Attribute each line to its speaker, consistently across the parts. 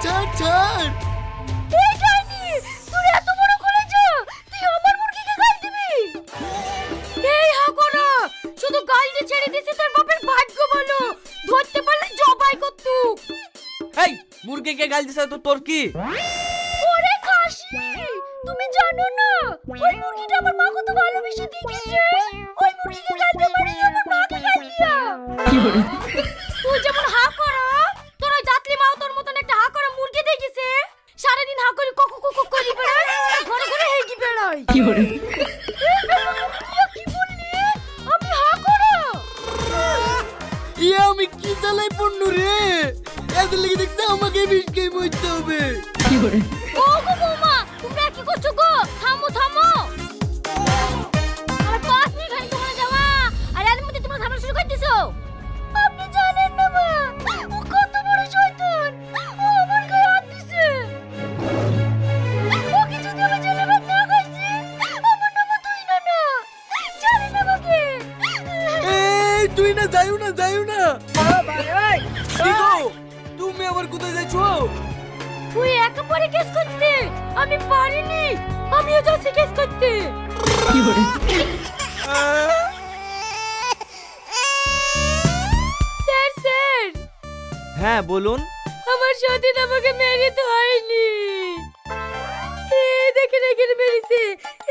Speaker 1: ছাড় ছাড়।
Speaker 2: এই ডাইনি, তুই এত বড় করেছ, তুই আমার মুরগিকে গাল দিবি? এই হাগোরা, শুধু গাল দিয়ে ছেড়ে দিছি, তোর বাপের ভাগ্য ভালো, ধরতে পারলে জবাই করতুক।
Speaker 1: এই মুরগিকে গাল দিছ তো তোর কি?
Speaker 2: ওরে খাসি, তুমি জানো না ওই মুরগিটা আমার মা কত ভালোবেসে দিয়েছে। ওই মুরগিকে গাল দিয়ে মানে আমার মাকে গাল দিয়া। তুই যেমন হা করা, তোর ওই জাতলি মাও তোর মতন একটা হা করা মুরগি দেখিছে, সারাদিন হা করে কক কক কক করে বেড়ায়, ঘরে ঘরে হেগি বেড়ায়। কি বললি? আমি হা করা?
Speaker 1: আমি কি জ্বালাই পড়নু রে? এত লেগে দেখছে আমাকে বিষ খেয়ে মরতে হবে।
Speaker 2: ও গো বৌমা, তোমরা কি করছো গো? থামো থামো। আর 5 মিনিট হয়নি তোমার যাওয়া, আর এর মধ্যে তোমরা ঝামেলা শুরু করে দিছো। আপনি জানেন না মা, ও কত বড় শয়তান, ও আমার গায়ে হাত দিছে। ও কি যদি আমি জেলে ভাত না খাইছি, আমার নাম তুই না না, জানি না আমাকে।
Speaker 1: এই তুই না যাইও না যাইও না। কি গো, তুমি আবার কোথায় যাচ্ছো?
Speaker 2: তুই একেবারে কেস করতে, আমি পারিনি, আমিও যাচ্ছি কেস করতে। স্যার স্যার,
Speaker 1: হ্যাঁ বলুন।
Speaker 2: আমার সাথে আমাকে মেরে তো হয়নি। এই দেখেন এখানে মেরেছে,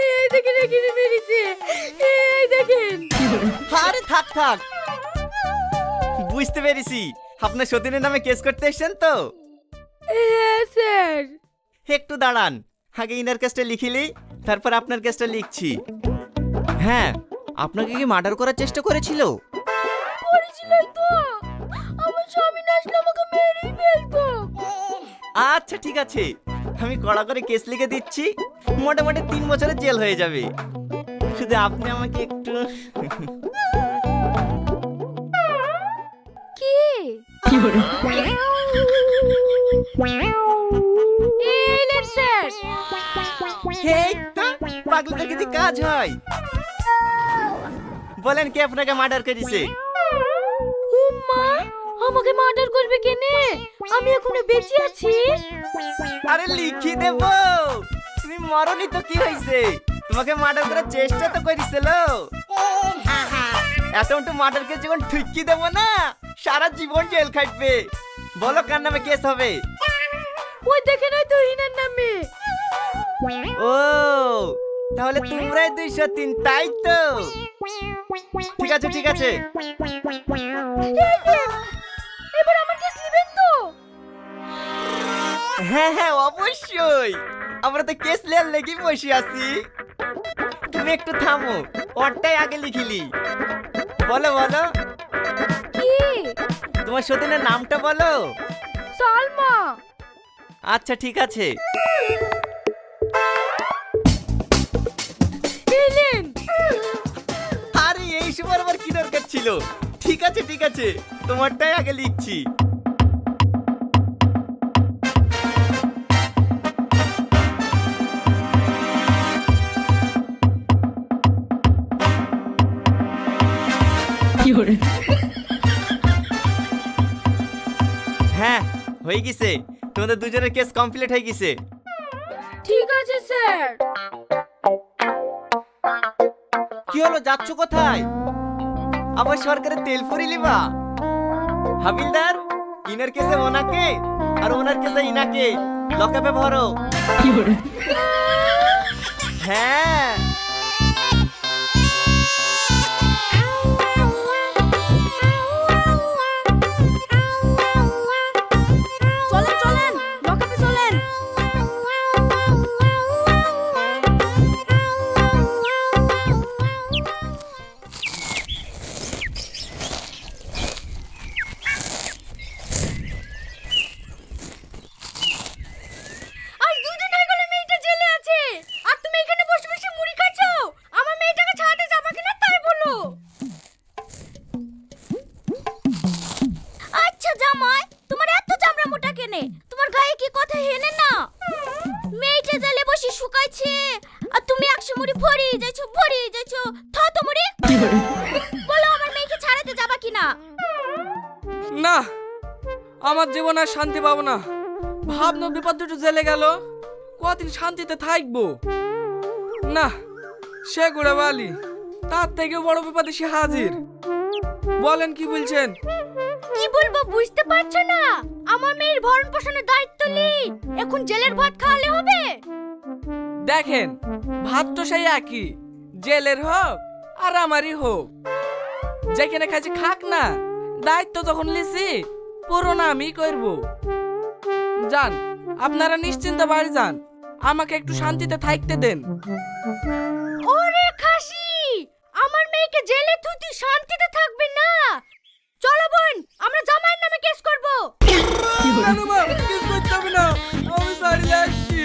Speaker 2: এই দেখেন এখানে মেরেছে, এই দেখেন।
Speaker 1: আরে থাক থাক, বুঝতে পেরেছি আপনার সতীনের নামে কেস করতে এসেছেন তো।
Speaker 2: হ্যাঁ স্যার।
Speaker 1: একটু দাঁড়ান, আগে ইনার কেসটা লিখিলি, তারপর আপনার কেসটা লিখছি। হ্যাঁ, আপনাকে কি মার্ডার করার চেষ্টা করেছিল?
Speaker 2: করেছিলই তো, আমার স্বামী না আসলে আমাকে মেরেই ফেলতো।
Speaker 1: আচ্ছা ঠিক আছে, আমি কড়া করে কেস লিখে দিচ্ছি, মোটামুটি 3 বছরের জেল হয়ে যাবে। শুধু আপনি আমাকে একটু
Speaker 2: কি এলেন স্যার?
Speaker 1: এই তো পাগলাদের কি কাজ হয়। বলেন কে আপনাকে মার্ডার করেছে?
Speaker 2: উম্মা, আমাকে মার্ডার করবে কেনে? আমি এখনো বেঁচে আছি।
Speaker 1: আরে লিখি দেব, তুমি মরনি তো কি হয়েছে, তোমাকে মার্ডার করার চেষ্টা তো করেছিল। এত মার্ডার কেস যখন ঠিকই দেব না, সারা জীবন জেল খাটবে। বলো কার নামে কেস হবে?
Speaker 2: ওই দেখেন ওই তুহিনের নামে।
Speaker 1: ও তাহলে তোমরাই 203, তাই তো? ঠিক আছে ঠিক আছে।
Speaker 2: এবার আমার কেস নেবেন তো?
Speaker 1: হ্যাঁ হ্যাঁ অবশ্যই, আমরা তো কেস লেয়ার লেগে বসে আছি। তুমি একটু থামো, ওরটাই আগে লিখিলি। বলো বলো,
Speaker 2: কি?
Speaker 1: তোমার সতীনের নামটা বলো।
Speaker 2: সালমা।
Speaker 1: আচ্ছা ঠিক আছে।
Speaker 2: এলেন।
Speaker 1: আরে এই সময় আবার কি দরকার ছিল? ঠিক আছে ঠিক আছে, তোমারটাই আগে লিখছি। হ্যাঁ হয়ে গেছে, তোমাদের দুজনের কেস কমপ্লিট হয়ে গেছে।
Speaker 2: ঠিক আছে স্যার।
Speaker 1: কি হলো, যাচ্ছ কোথায়? আবার সরকারের তেল ফুরি লিবা? হাবিলদার, ইনার কেসে ওনাকে আর ওনার কেসে ইনাকে লকআপে ভরো। হ্যাঁ
Speaker 2: চলেন চলেন, লকআপে চলেন। আজ 2 দিন হয়ে গেল মেয়েটা জেলে আছে, আর তুমি এখানে বসে বসে মুড়ি খাচ্ছো। আমার মেয়েটাকে ছাড়াতে যাবে কিনা তাই বলো। আচ্ছা জামাই, তোমার এত চামড়া মোটা কেনে? তোমার গায়ে কি কথা হেনে না? মেয়েটা জেলে বসে শুকাইছে, আর তুমি 100 মুড়ি ভরিয়ে যাচ্ছো। থা তো মুড়ি। বলো আমার মেয়েকে ছাড়াতে যাবে কিনা?
Speaker 3: না, আমার জীবন আর শান্তি পাবো না। ভাবনা বিপদ দুটো জেলে গেল, কদিন শান্তিতে থাকবো না। সে গোড়া বালি, তার থেকেও বড় বিপদে সে হাজির। বলেন কি বলছেন?
Speaker 2: কি বলবো বুঝতে পারছো না? আমার মেয়ের ভরণ পোষণের দায়িত্ব নি, এখন জেলের ভাত খাওয়ালে হবে?
Speaker 3: দেখেন, ভাত তো সেই একই, জেলের হোক আর আমারই হোক। যেখানে খাইছে খাক না, দায়িত্ব যখন লিছি পুরো না আমি করব। যান, আপনারা নিশ্চিন্তে বাড়ি যান, আমাকে একটু শান্তিতে থাকতে দেন।
Speaker 2: ওরে খাসি, আমার মেয়েকে জেলে তুই শান্তিতে থাকবে না? চলো বোন, আমরা জামাইয়ের নামে কেস করব।
Speaker 3: কেন মা, কিছু করতে হবে না, আমি সারিয়ে আসছি।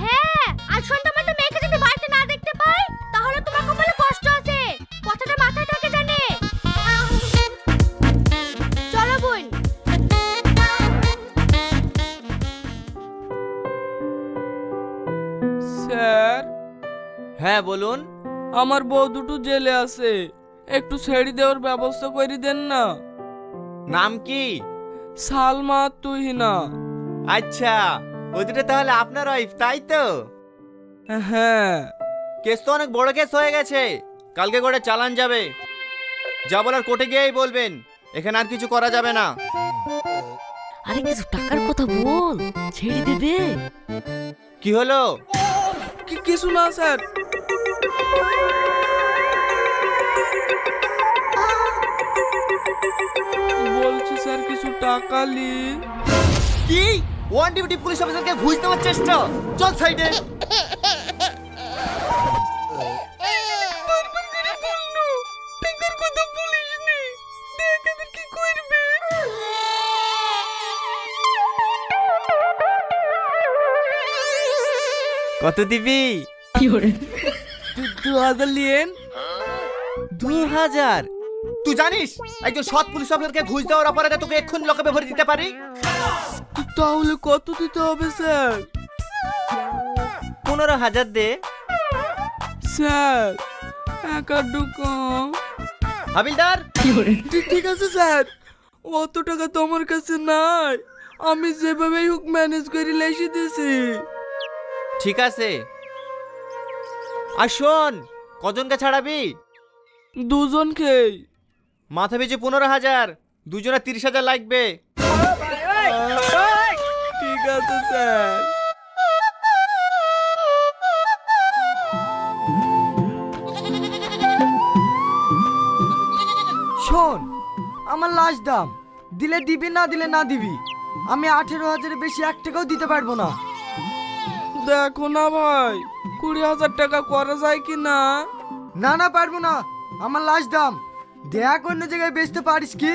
Speaker 2: হ্যাঁ, আজ সন্ধ্যা মধ্যে মেয়েকে যদি বাড়িতে না দেখতে পাই, তাহলে তোমার কপালে কষ্ট আছে, কথাটা মাথায় থাকে জানে। চলো বোন।
Speaker 3: স্যার,
Speaker 1: হ্যাঁ বলুন।
Speaker 3: আমার বউ দুটো জেলে আছে, একটু ছেড়ে দেওয়ার ব্যবস্থা করে দেন না।
Speaker 1: নাম কি?
Speaker 3: সালমা তুহিনা।
Speaker 1: আচ্ছা, ওই দুটো তাহলে আপনার ওয়াইফ, তাই তো?
Speaker 3: হ্যাঁ।
Speaker 1: কেস তো অনেক বড় কেস হয়ে গেছে, কালকে করে চালান যাবে। যা বলার কোর্টে গিয়েই বলবেন, এখানে আর কিছু করা যাবে না।
Speaker 4: আরে কিছু টাকার কথা বল, ছেড়ে দেবে।
Speaker 1: কি হলো?
Speaker 3: কিছু না স্যার। বলছি স্যার, কিছু টাকা লি।
Speaker 1: কি ওয়ান ডিউটি পুলিশ অফিসারকে ঘুষ দেওয়ার চেষ্টা? চল সাইডে। কত দিবি?
Speaker 3: 2000 লিয়েন।
Speaker 1: 2000? তুই জানিস একজন সৎ পুলিশ অফিসারকে ঘুষ দেওয়ার অপরাধে তোকে এক্ষুনি লকআপে ভরে দিতে পারি।
Speaker 3: তাহলে কত দিতে হবে স্যার?
Speaker 1: 15,000 দে।
Speaker 3: স্যার, একটু কম।
Speaker 1: হাবিলদার,
Speaker 3: ঠিক আছে স্যার, অত টাকা তো আমার কাছে নাই, আমি যেভাবেই হোক ম্যানেজ করে লেসে দিয়েছি।
Speaker 1: ঠিক আছে। আর শোন, কজনকে ছাড়াবি?
Speaker 3: দুজনকে।
Speaker 1: মাথা পিছু 15,000, দুজনে 30,000 লাগবে।
Speaker 3: ঠিক আছে স্যার।
Speaker 5: শোন, আমার লাস্ট দাম, দিলে দিবি না দিলে না দিবি। আমি 18,000-এর বেশি 1 টাকাও দিতে পারবো না।
Speaker 3: দেখো না ভাই, 20,000 টাকা করা যায় কি না?
Speaker 5: না না, পারবো না, আমার লাস্ট দাম। দেখ অন্য জায়গায় বেচতে পারিস কি।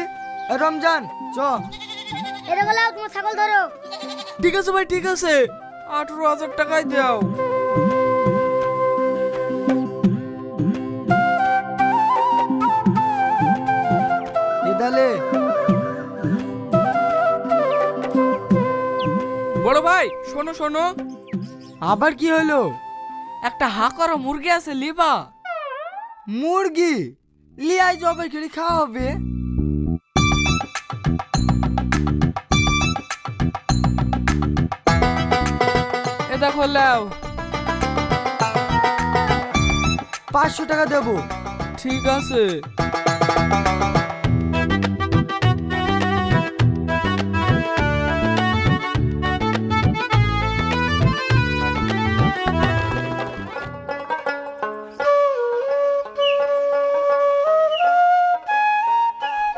Speaker 5: এ রমজান, চ।
Speaker 2: এটা বলো তোমার ছাগল ধরো।
Speaker 3: ঠিক আছে ভাই, ঠিক আছে, 18,000 টাকাই দাও।
Speaker 5: এদালে
Speaker 3: বড় ভাই, শোনো শোনো,
Speaker 5: আবার কি হলো?
Speaker 3: একটা হা করা মুরগি আছে, লিবা?
Speaker 5: মুরগি লিয়াই জবাই করে খাওয়া হবে।
Speaker 3: এ দেখো, লাও।
Speaker 5: 500 টাকা দেবো।
Speaker 3: ঠিক আছে।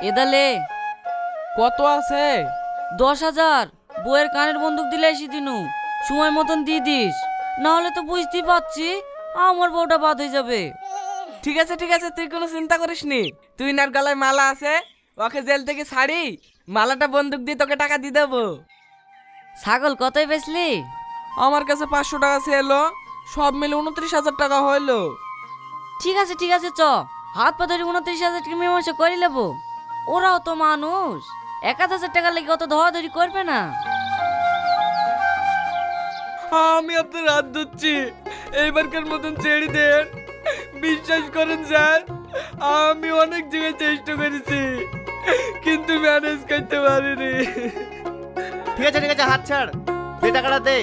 Speaker 4: এদালে
Speaker 3: কত আছে?
Speaker 4: 10,000। বইয়ের কানের বন্দুক দিলে এসে দিনু, সময় মতন দিয়ে দিস, না হলে তো বুঝতেই পারছি আমার বউটা বাদ হয়ে যাবে।
Speaker 3: ঠিক আছে ঠিক আছে, তুই কোনো চিন্তা করিস নি। তুই নার গলায় মালা আছে, ওকে জেল থেকে ছাড়ি মালাটা বন্দুক দিয়ে তোকে টাকা দিয়ে দেবো।
Speaker 4: ছাগল কতই বেচলি?
Speaker 3: আমার কাছে 500 টাকা ছিল, সব মিলে 29,000 টাকা হইলো।
Speaker 4: ঠিক আছে ঠিক আছে, চ হাত পা ধরে 29,000 টাকা মীমাংসা করে নেবো। ওরাও তো মানুষ, 1,000 টাকা লেগে অত ধরাধরি করবে না।
Speaker 3: আমি আপনার হাত ধরছি, এইবারকার মতন ছেড়ে দেন। বিশ্বাস করেন স্যার, আমি অনেক জায়গায় চেষ্টা করেছি, কিন্তু ম্যানেজ করতে পারিনি।
Speaker 1: ঠিক আছে ঠিক আছে, হাত ছাড়, দে টাকাটা দে।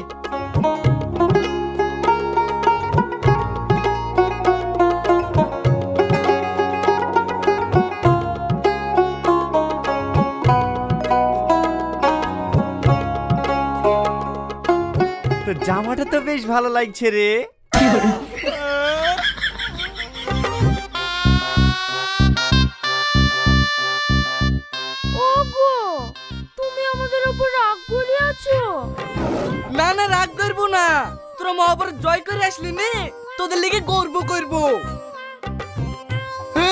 Speaker 1: তো জামাটা তো বেশ ভালো লাগছে রে।
Speaker 2: ওগো, তুমি আমাদের উপর রাগ করে আছো?
Speaker 3: না না, রাগ করবো না, তোরা মহাভারত জয় করে আসলি নে, তোদের লেগে গর্ব করবো।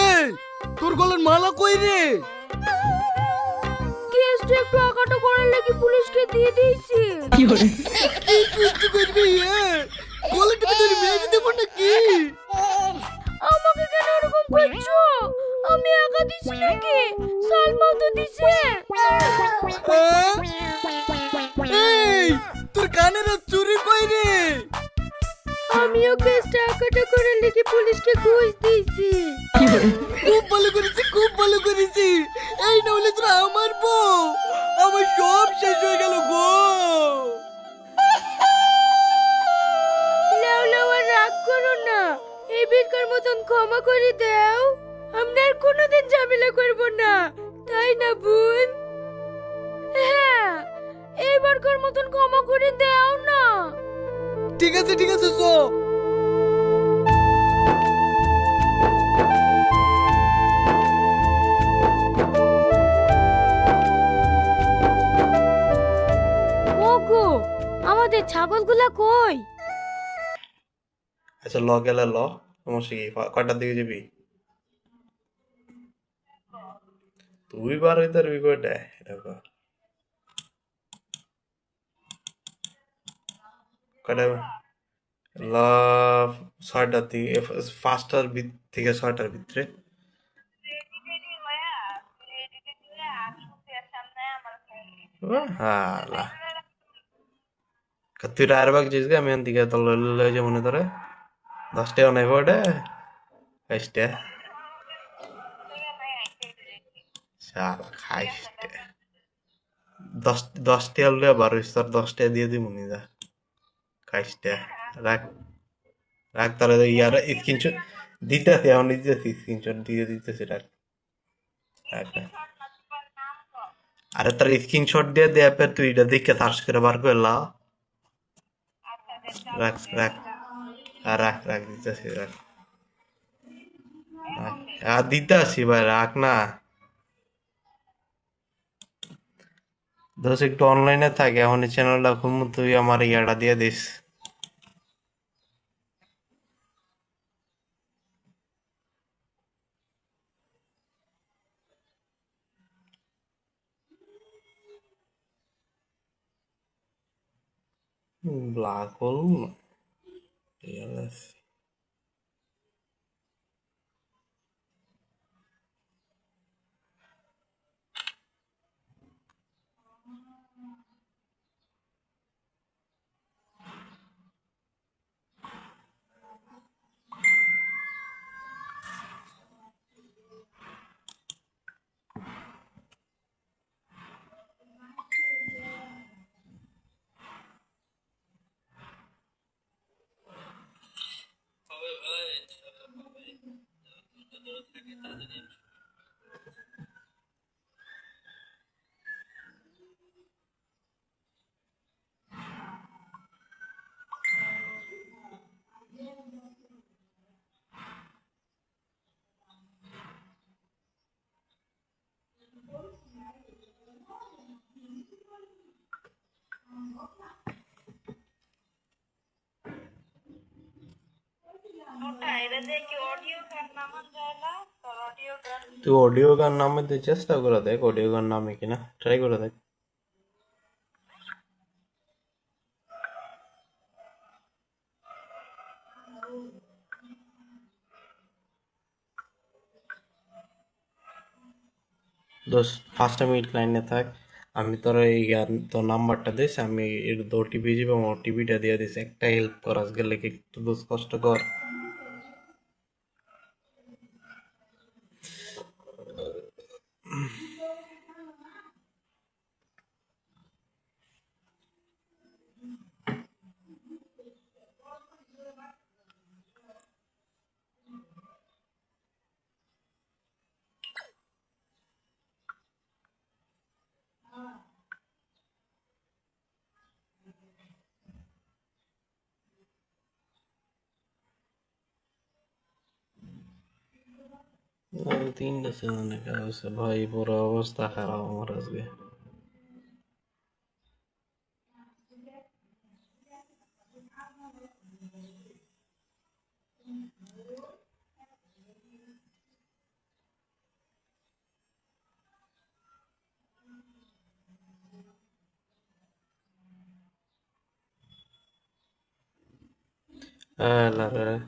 Speaker 3: এই, তোর গলার মালা কই রে?
Speaker 2: কেসটা একটু আগাটা করার লাগি পুলিশকে দিয়ে দিয়েছি।
Speaker 3: কি করবি? গলাটাকে তোর মেরে দেবো নাকি?
Speaker 2: আমাকে কেন এরকম করছো? আমি একা দিছি নাকি? সালমাও তো দিছে।
Speaker 3: এই, তোর কানের চুরি কই রে?
Speaker 2: আমিও কেসটা আগাটা করার লাগি পুলিশকে ঘুষ দিয়েছি।
Speaker 3: খুব ভালো করেছি, খুব ভালো করেছি। এই না হলে তোরা আমার বউ, আমার সব শেষ হয়ে গেল গো।
Speaker 2: লাও লাও, আর রাগ করো না, এই বেকার মতন ক্ষমা করে দাও। আমরা আর কোনোদিন ঝামেলা করব না, তাই না বোন? হ্যাঁ, এইবারকার মতন ক্ষমা করে দাও না।
Speaker 3: ঠিক আছে ঠিক আছে, চো।
Speaker 2: ওগো, আমাদের ছাগলগুলা কই?
Speaker 6: আচ্ছা ল গেলে ল, সমস্যা কি? কয়টার দিকে যাবি? তুই বার হইতে পারবি কয়টায়? এটা কর। কয়টায়? ল 6টার দিকে, 5টার থেকে 6টার ভিতরে। হ্যাঁ, তুই রায়েরবাগ যাইস গে, আমি এখান থেকে তো লয়ে যাবো মনে ধরে 10টা নাই পড়ে 5টা শালা খাইসটা 10টা হলে 12 দিয়ে দিব নি যা খাইসটা। রাখ রাখ, তাহলে ইয়ার স্ক্রিনশট দিতেছি, এখন দিতেছি, স্ক্রিনশট দিয়ে দিতেছি। রাখ রাখ রাখ। আরে তার স্ক্রিনশট দিয়ে দেয়া পর তুই এটা দেখে সার্চ করে বার করে লা। রাখ রাখ রাখ রাখ, দিতেছি, রাখ। আর দিতে আসি ভাই, রাখ না। দোষ একটু অনলাইনে থাকে, এখন এই চ্যানেলটা খুলবো, তুই আমার ইয়াটা দিয়ে দিস। ব্ল্যাক হোল তুই অডিও গান নামে দিয়ে চেষ্টা করে দেখ, অডিও গান নামে কিনা ট্রাই করে দেখ। দোষ 5 মিনিট লাইনে থাক, আমি তোর এই তোর নাম্বারটা দিস, আমি এর ওটিপি যাবো, আমার ওটিপিটা দিয়ে দিস। একটা হেল্প করাস গেলে কি একটু দোষ কষ্ট কর। তিনটা চ্যানেল দেখা হয়েছে ভাই, পুরো অবস্থা খারাপ আমার আজকে। La verdad.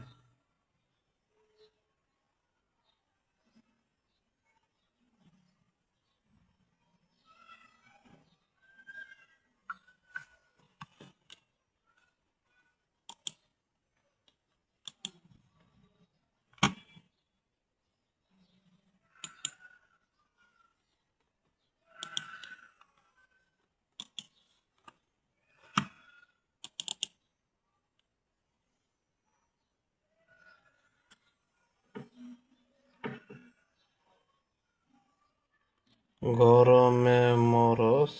Speaker 6: গরমে মরস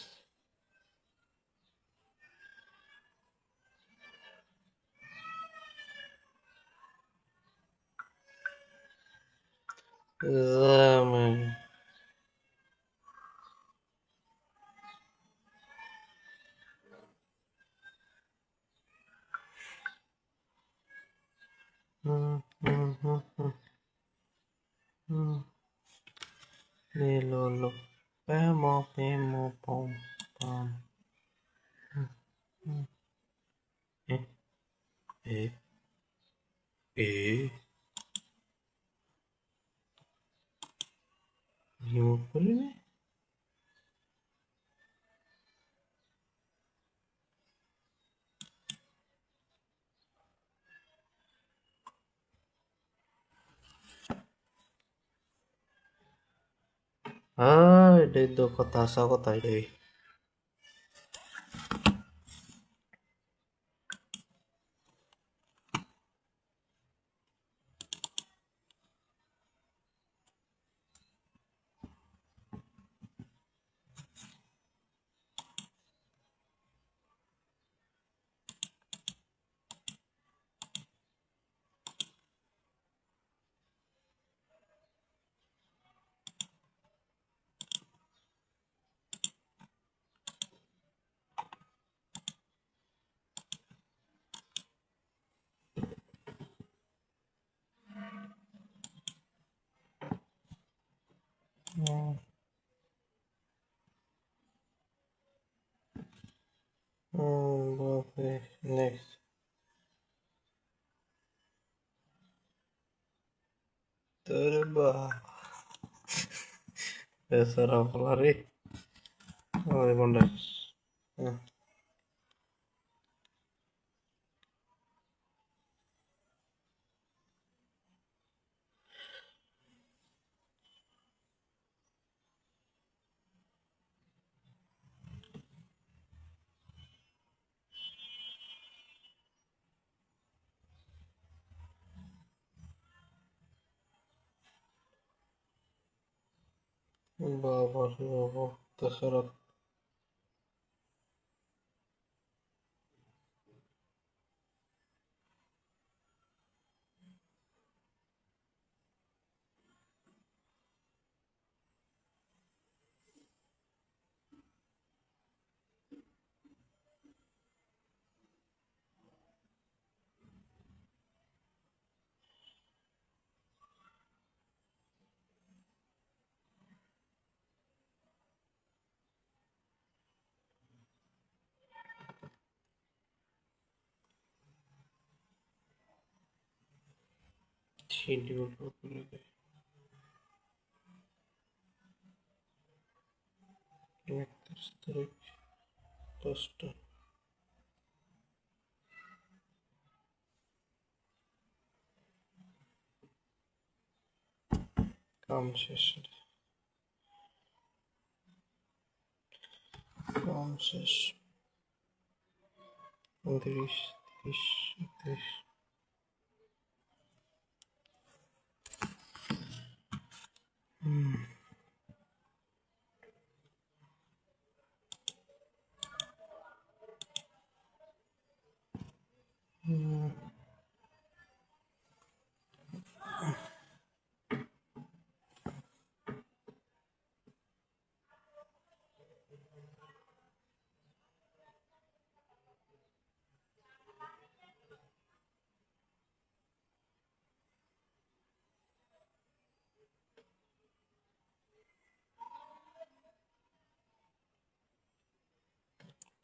Speaker 6: জামেন। হুম হুম হুম হুম হুম। Lilo pemo pemo pom pom. Eh eh eh. Remove করলি না? এটাই তো কথা, আসা কথা এটাই। নেক্সট। তোর বাবা বেচারা বলা রে, আমাদের কোনটা? বাবা রে বাবা, তাছাড়া শিডিউল করে দেয় 31 তারিখ 10টা। কাম শেষ রে, কাম শেষ। 29 30 31।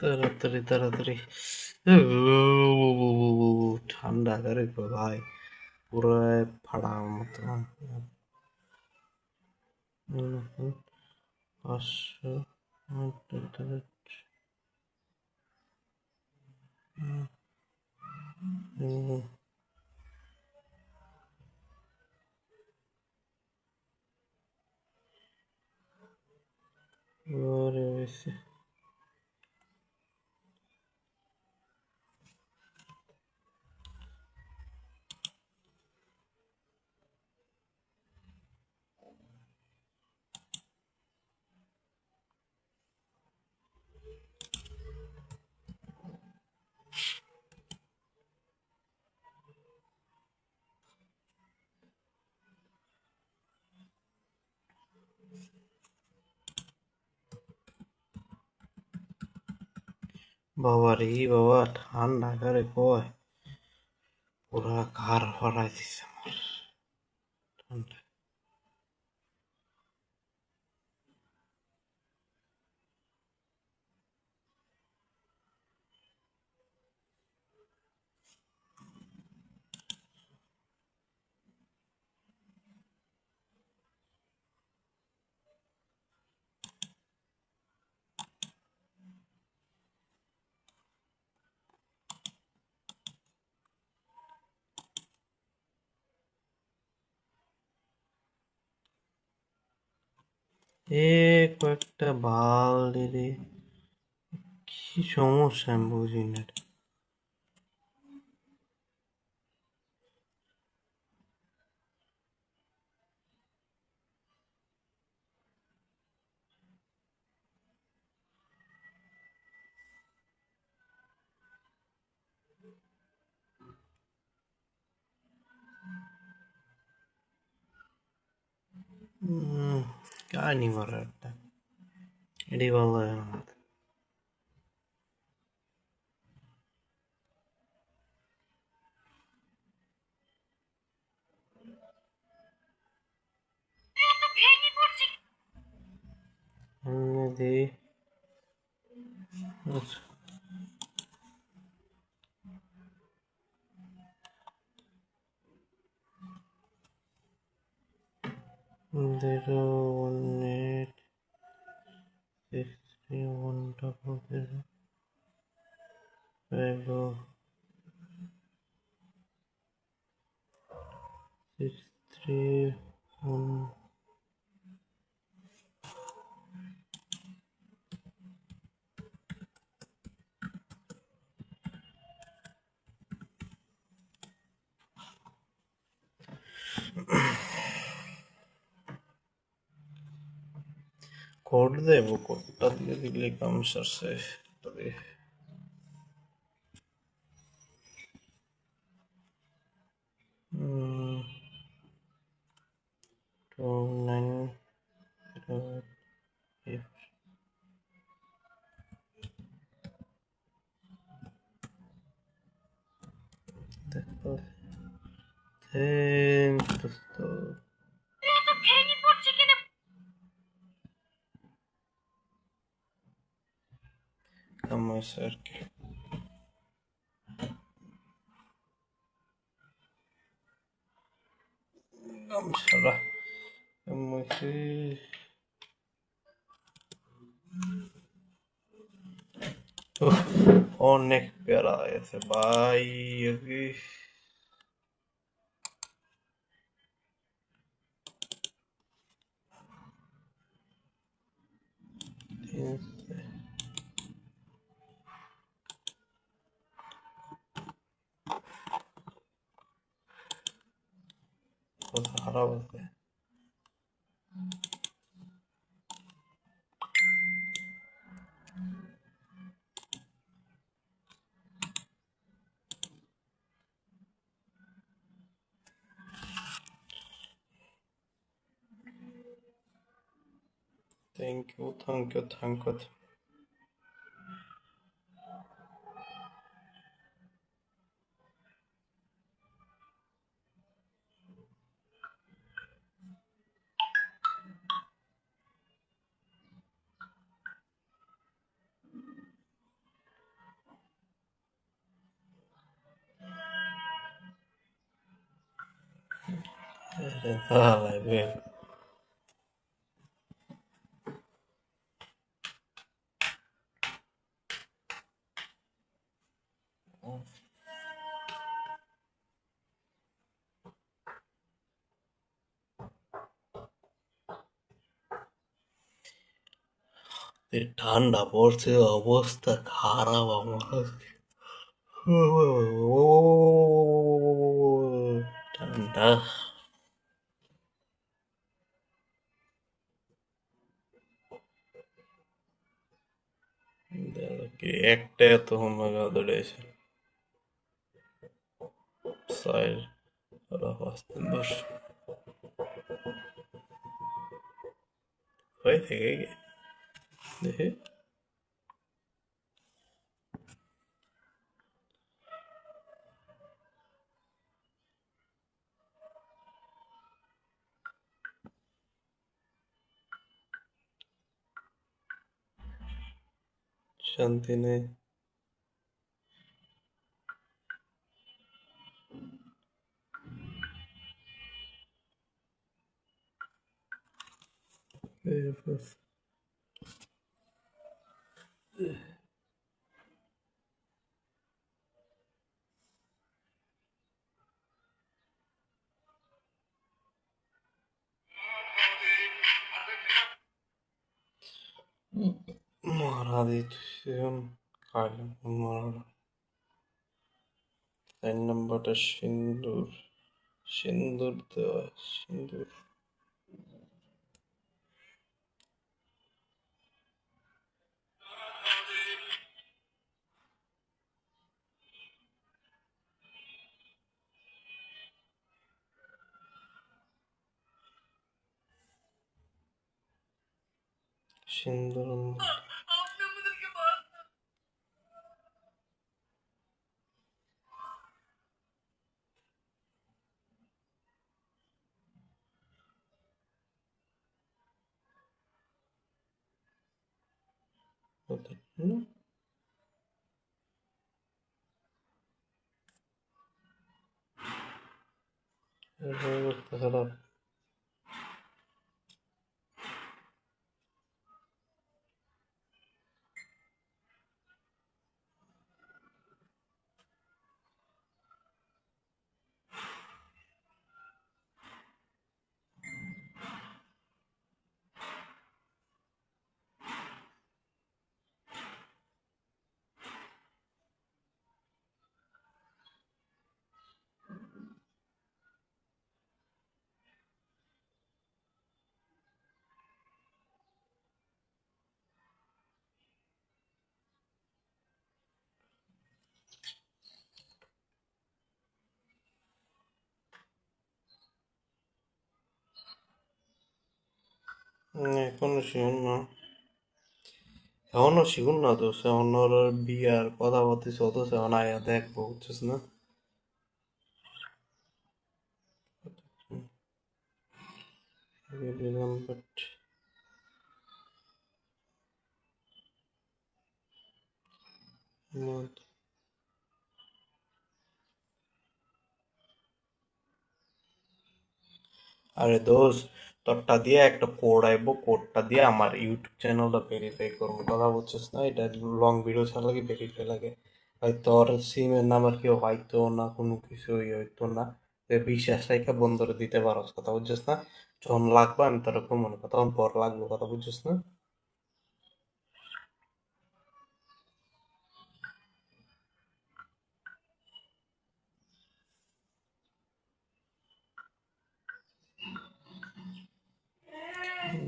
Speaker 6: তাড়াতাড়ি তাড়াতাড়ি ঠান্ডা করে গো ভাই পুরো ফাড়ার মতো 500 ওরে বেশি বাবা রে বাবা ঠান্ডা করে কয় পুরা ঘর ভরাই দিছে আমার ঠান্ডা এ কয়েকটা বালতি রে কি সমস্যা আমি বুঝি না काय नहीं मर रहा एडी वाला है ना हमने दे zero one eight six three one double zero five six three one code दे वो कोडটা দিয়ে দিলে কাম সারছে তবে টু নাইন দেখো দোস্ত কাম আছে আর কি কাম সারা কাম আছে অনেক প্যারা আছে ভাই আগে খারাপ আছে thank you thank you thank you তাহলে ঠান্ডা পড়ছে, অবস্থা খারাপ আমার আজকে। ঠান্ডা কি একটা এত মজা দৌড়েছে 6 5 হয়ে থেকে দেখে শান্তি নেই। মারা দিচ্ছে কালো মারা। 4 নম্বরটা সিন্দুর, সিন্দুর দেওয়া সিন্দুর। সিন্দুর খারাপ। এখনো শিখুন না, এখনো শিখুন না তো, এখন ওর বিয়ার কথা বলতে চলতেছে, এখন আয়া দেখবো বুঝছিস না। বাট আরে দোস্ত, তোরটা দিয়ে একটা কোড আইব, কোডটা দিয়ে আমার ইউটিউব চ্যানেলটা ভেরিফাই করবো, কথা বুঝছিস না। এটা লং ভিডিও ছাড়া লাগে ভেরিফাই লাগে। ভাই তোর সিমের নাম্বার কেউ হয়তো না, কোনো কিছুই হইতো না। বিশ্বাস রেখে বন্ধুরে দিতে পারস, কথা বুঝছিস না। যখন লাগবে আমি তোর মনে কথা, তখন পর লাগবে, কথা বুঝছিস না।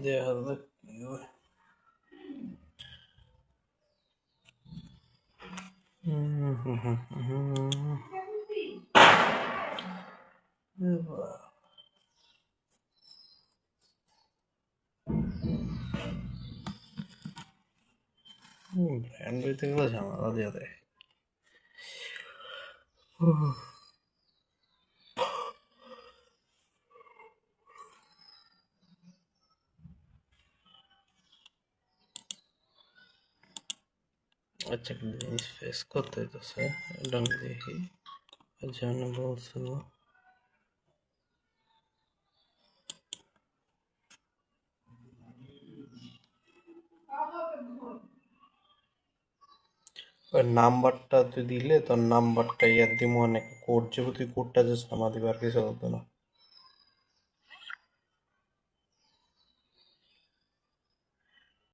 Speaker 6: দেখা যাক কি হয়। ব্র্যান্ড হইতে গেলে ঝামেলা দিয়ে দেয়। আচ্ছা, একটা জিনিস ফেস করতে হইতেছে, এটা আমি দেখি। যেন বলছিল ওই নাম্বারটা তুই দিলে তোর নাম্বারটা ইয়ার দিমু অনেক কোড যাবো তুই কোডটা জাস্ট নামা দিবে আর কিছু হতো না